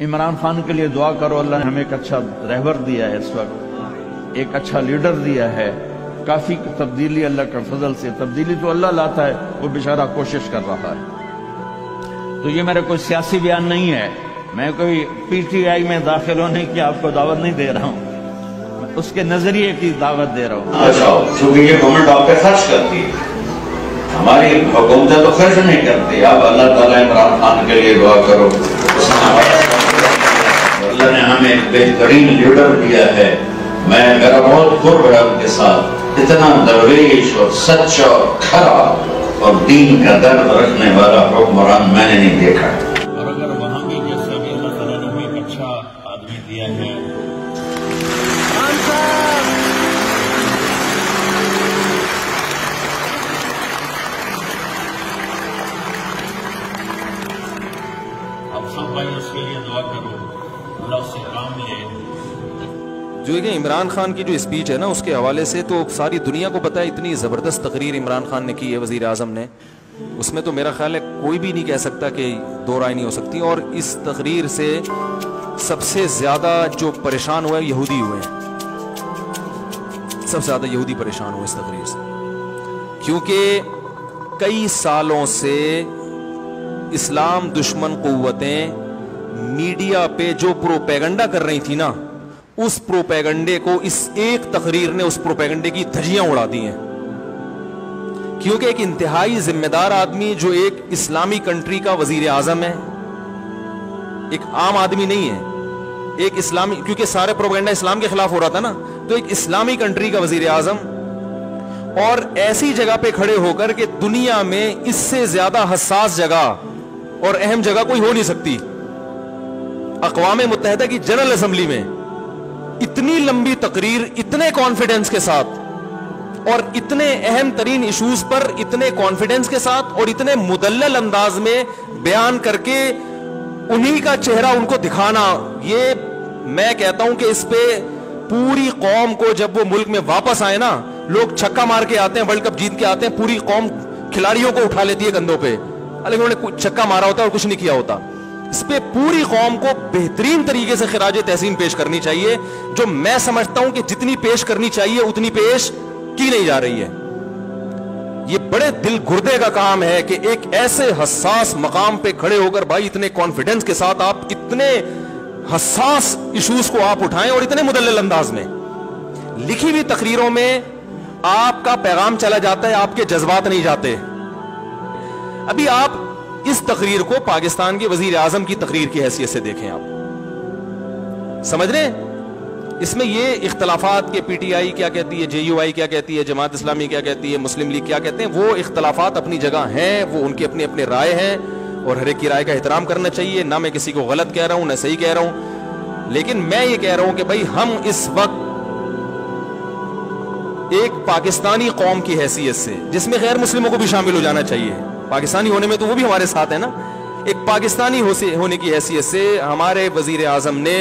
عمران خان کے لیے دعا کرو، اللہ نے ہمیں ایک اچھا رہبر دیا ہے، اس وقت ایک اچھا لیڈر دیا ہے، کافی تبدیلی اللہ کا فضل سے، تبدیلی تو اللہ لاتا ہے، وہ بیچارہ کوشش کر رہا ہے۔ تو یہ میرا کوئی سیاسی بیان نہیں ہے، میں کوئی پی ٹی آئی میں داخل ہونے کی آپ کو دعوت نہیں دے رہا ہوں، میں اس کے نظریے کی دعوت دے رہا ہوں۔ اچھا، چونکہ یہ گورنمنٹ آپ پہ خرچ کرتی ہے، ہماری حکومتیں تو خرچ نہیں کرتی۔ اب اللہ تعالیٰ عمران خان کے لیے دعا کرو، اللہ نے ہمیں ایک بہترین لیڈر دیا ہے۔ میرا بہت قرب ہے ان کے ساتھ، اتنا درویش اور سچا اور کھرا اور دین کا درد رکھنے والا حکمران میں نے نہیں دیکھا۔ اور اگر وہاں بھی جیسے ابھی اللہ تعالیٰ نے ہمیں ایک اچھا آدمی دیا ہے، اب سب بھائی اس کے لیے دعا کرو، اللہ اس سے کام لے۔ جو کہ عمران خان کی جو اسپیچ ہے نا، اس کے حوالے سے تو ساری دنیا کو پتہ ہے اتنی زبردست تقریر عمران خان نے کی ہے، وزیر اعظم نے، اس میں تو میرا خیال ہے کوئی بھی نہیں کہہ سکتا کہ دو رائے نہیں ہو سکتی۔ اور اس تقریر سے سب سے زیادہ جو پریشان ہوئے یہودی ہوئے ہیں، سب سے زیادہ یہودی پریشان ہوئے اس تقریر سے، کیونکہ کئی سالوں سے اسلام دشمن قوتیں میڈیا پہ جو پروپیگنڈا کر رہی تھی نا، اس پروپیگنڈے کو اس ایک تقریر نے اس پروپیگنڈے کی دھجیاں اڑا دی ہیں۔ کیونکہ ایک انتہائی ذمہ دار آدمی جو ایک اسلامی کنٹری کا وزیر اعظم ہے، ایک عام آدمی نہیں ہے، ایک اسلامی، کیونکہ سارے پروپیگنڈا اسلام کے خلاف ہو رہا تھا نا، تو ایک اسلامی کنٹری کا وزیر اعظم، اور ایسی جگہ پہ کھڑے ہو کر کہ دنیا میں اس سے زیادہ حساس جگہ اور اہم جگہ کوئی ہو نہیں سکتی، اقوام متحدہ کی جنرل اسمبلی میں اتنی لمبی تقریر اتنے کانفیڈنس کے ساتھ اور اتنے اہم ترین ایشوز پر اتنے کانفیڈنس کے ساتھ اور اتنے مدلل انداز میں بیان کر کے انہی کا چہرہ ان کو دکھانا، یہ میں کہتا ہوں کہ اس پہ پوری قوم کو، جب وہ ملک میں واپس آئے نا، لوگ چھکا مار کے آتے ہیں، ورلڈ کپ جیت کے آتے ہیں، پوری قوم کھلاڑیوں کو اٹھا لیتی ہے کندھوں پہ، لیکن انہوں نے چھکا مارا ہوتا ہے اور کچھ نہیں کیا ہوتا۔ اس پہ پوری قوم کو بہترین طریقے سے خراج تحسین پیش کرنی چاہیے، جو میں سمجھتا ہوں کہ جتنی پیش کرنی چاہیے اتنی پیش کی نہیں جا رہی ہے۔ یہ بڑے دل گردے کا کام ہے کہ ایک ایسے حساس مقام پہ کھڑے ہو کر بھائی اتنے کانفیڈنس کے ساتھ آپ اتنے حساس ایشوز کو آپ اٹھائیں اور اتنے مدلل انداز میں۔ لکھی ہوئی تقریروں میں آپ کا پیغام چلا جاتا ہے، آپ کے جذبات نہیں جاتے۔ ابھی آپ اس تقریر کو پاکستان کے وزیر اعظم کی تقریر کی حیثیت سے دیکھیں، آپ سمجھ رہے ہیں اس میں یہ اختلافات کہ پی ٹی آئی کیا کہتی ہے، جے یو آئی کیا کہتی ہے، جماعت اسلامی کیا کہتی ہے، مسلم لیگ کیا کہتے ہیں، وہ اختلافات اپنی جگہ ہیں، وہ ان کے اپنے اپنے رائے ہیں اور ہر ایک کی رائے کا احترام کرنا چاہیے، نہ میں کسی کو غلط کہہ رہا ہوں نہ صحیح کہہ رہا ہوں، لیکن میں یہ کہہ رہا ہوں کہ بھائی ہم اس وقت ایک پاکستانی قوم کی حیثیت سے، جس میں غیر مسلموں کو بھی شامل ہو جانا چاہیے، پاکستانی ہونے میں تو وہ بھی ہمارے ساتھ ہے نا، ایک پاکستانی ہونے کی حیثیت سے ہمارے وزیر اعظم نے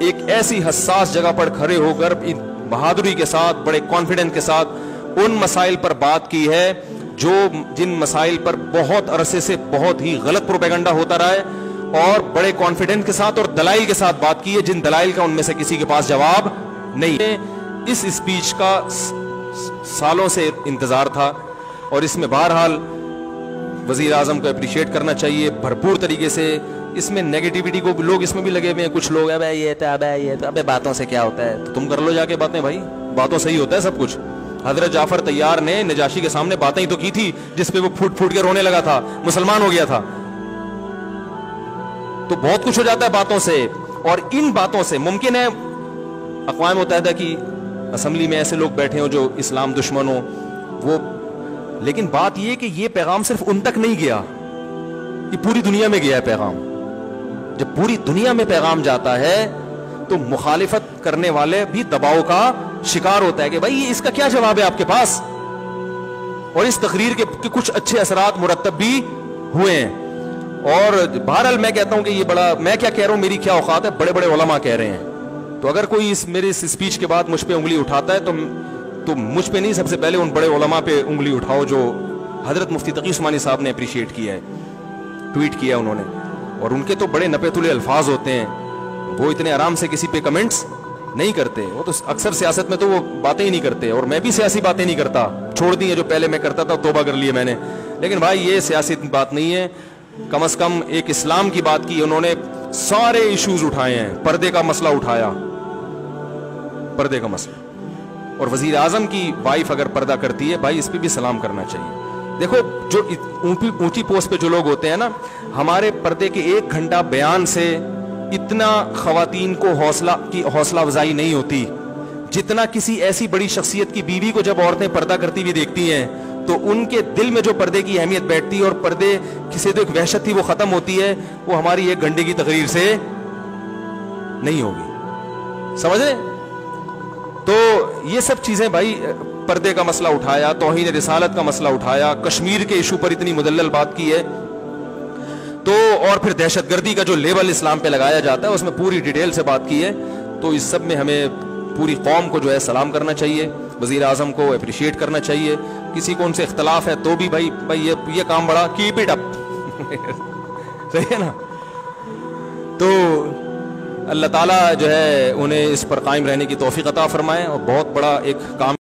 ایک ایسی حساس جگہ پر کھڑے ہو کر بہادری کے ساتھ، بڑے کانفیڈنس کے ساتھ ان مسائل پر بات کی ہے جن مسائل پر بہت عرصے سے بہت ہی غلط پروپیگنڈا ہوتا رہا ہے، اور بڑے کانفیڈنس کے ساتھ اور دلائل کے ساتھ بات کی ہے، جن دلائل کا ان میں سے کسی کے پاس جواب نہیں ہے۔ اس اسپیچ کا سالوں سے انتظار تھا، اور اس میں بہرحال وزیر اعظم کو اپریشیٹ کرنا چاہیے بھرپور طریقے سے۔ اس میں نیگیٹیوٹی کو لوگ اس میں بھی لگے ہوئے ہیں، کچھ لوگ ابے یہ تھا، ابے یہ تھا، ابے باتوں سے کیا ہوتا ہے، تو تم کر لو جا کے باتیں، بھائی باتوں سے ہی ہوتا ہے سب کچھ۔ حضرت جعفر طیار نے نجاشی کے سامنے باتیں ہی تو کی تھی، جس پہ وہ پھوٹ پھوٹ کے رونے لگا تھا، مسلمان ہو گیا تھا۔ تو بہت کچھ ہو جاتا ہے باتوں سے، اور ان باتوں سے ممکن ہے اقوام متحدہ کی اسمبلی میں ایسے لوگ بیٹھے ہوں جو اسلام دشمن ہوں، وہ، لیکن بات یہ کہ یہ پیغام صرف ان تک نہیں گیا، یہ پوری دنیا میں گیا ہے پیغام۔ جب پوری دنیا میں پیغام جاتا ہے تو مخالفت کرنے والے بھی دباؤ کا شکار ہوتا ہے کہ بھائی اس کا کیا جواب ہے آپ کے پاس، اور اس تقریر کے کچھ اچھے اثرات مرتب بھی ہوئے ہیں۔ اور بہرحال میں کہتا ہوں کہ یہ بڑا، میں کیا کہہ رہا ہوں، میری کیا اوقات ہے، بڑے بڑے علماء کہہ رہے ہیں، تو اگر کوئی میرے اس اسپیچ کے بعد مجھ پہ انگلی اٹھاتا ہے تو مجھ پہ نہیں، سب سے پہلے ان بڑے علماء پہ انگلی اٹھاؤ جو حضرت مفتی تقی عثمانی صاحب نے اپریشیٹ کیا ہے، ٹویٹ کیا انہوں نے، اور ان کے تو بڑے نپے تلے الفاظ ہوتے ہیں, وہ اتنے آرام سے کسی پہ کمنٹس نہیں کرتے. وہ تو اکثر سیاست میں تو وہ باتیں ہی نہیں کرتے, اور میں بھی سیاسی باتیں نہیں کرتا, چھوڑ دی ہیں جو پہلے میں کرتا تھا, توبہ کر لیے میں نے. لیکن بھائی یہ سیاسی بات نہیں ہے, کم از کم ایک اسلام کی بات کی انہوں نے. سارے ایشوز اٹھائے ہیں, پردے کا مسئلہ اٹھایا, پردے کا مسئلہ. اور وزیر اعظم کی وائف اگر پردہ کرتی ہے بھائی اس پہ بھی سلام کرنا چاہیے. دیکھو جو اونچی پوسٹ پہ جو لوگ ہوتے ہیں نا, ہمارے پردے کے 1 گھنٹہ بیان سے اتنا خواتین کو حوصلہ افزائی نہیں ہوتی جتنا کسی ایسی بڑی شخصیت کی بیوی کو جب عورتیں پردہ کرتی ہوئی دیکھتی ہیں تو ان کے دل میں جو پردے کی اہمیت بیٹھتی ہے اور پردے کسی تو ایک وحشت تھی وہ ختم ہوتی ہے, وہ ہماری 1 گھنٹے کی تقریر سے نہیں ہوگی. سمجھ رہے؟ تو یہ سب چیزیں بھائی, پردے کا مسئلہ اٹھایا, توہین رسالت کا مسئلہ اٹھایا, کشمیر کے ایشو پر اتنی مدلل بات کی ہے, تو اور پھر دہشت گردی کا جو لیبل اسلام پہ لگایا جاتا ہے اس میں پوری ڈیٹیل سے بات کی ہے. تو اس سب میں ہمیں پوری قوم کو جو ہے سلام کرنا چاہیے, وزیر اعظم کو اپریشیٹ کرنا چاہیے. کسی کو ان سے اختلاف ہے تو بھی بھائی یہ کام بڑا کیپ اٹ اپ, صحیح ہے نا. تو اللہ تعالیٰ جو ہے انہیں اس پر قائم رہنے کی توفیق عطا فرمائے, اور بہت بڑا ایک کام